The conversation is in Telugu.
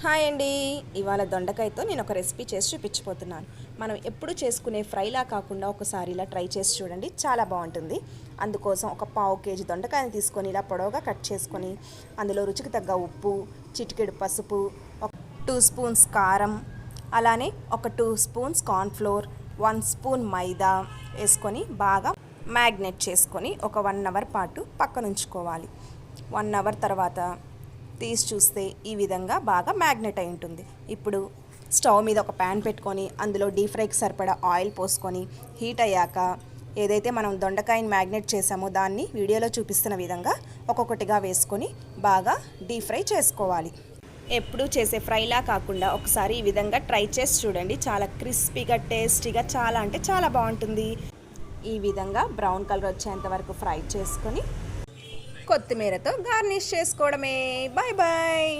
హాయ్ అండి. ఇవాళ దొండకాయతో నేను ఒక రెసిపీ చేసి చూపించబోతున్నాను. మనం ఎప్పుడు చేసుకునే ఫ్రైలా కాకుండా ఒకసారి ఇలా ట్రై చేసి చూడండి, చాలా బాగుంటుంది. అందుకోసం ఒక పావు కేజీ దొండకాయని తీసుకొని ఇలా పొడవుగా కట్ చేసుకొని అందులో రుచికి తగ్గ ఉప్పు, చిటికెడు పసుపు, ఒక 2 స్పూన్స్ కారం, అలానే ఒక 2 స్పూన్స్ కార్న్ఫ్లోర్, 1 స్పూన్ మైదా వేసుకొని బాగా మ్యాగ్నేట్ చేసుకొని ఒక 1 అవర్ పాటు పక్కన ఉంచుకోవాలి. 1 అవర్ తర్వాత తీసి చూస్తే ఈ విధంగా బాగా మ్యాగ్నెట్ అయి ఉంటుంది. ఇప్పుడు స్టవ్ మీద ఒక ప్యాన్ పెట్టుకొని అందులో డీప్ ఫ్రైకి సరిపడా ఆయిల్ పోసుకొని హీట్ అయ్యాక ఏదైతే మనం దొండకాయని మ్యాగ్నెట్ చేసామో దాన్ని వీడియోలో చూపిస్తున్న విధంగా ఒక్కొక్కటిగా వేసుకొని బాగా డీప్ ఫ్రై చేసుకోవాలి. ఎప్పుడు చేసే ఫ్రైలా కాకుండా ఒకసారి ఈ విధంగా ట్రై చేసి చూడండి, చాలా క్రిస్పీగా టేస్టీగా చాలా అంటే చాలా బాగుంటుంది. ఈ విధంగా బ్రౌన్ కలర్ వచ్చేంత వరకు ఫ్రై చేసుకొని కొత్తిమీరతో గార్నిష్ చేసుకోవడమే. Bye bye.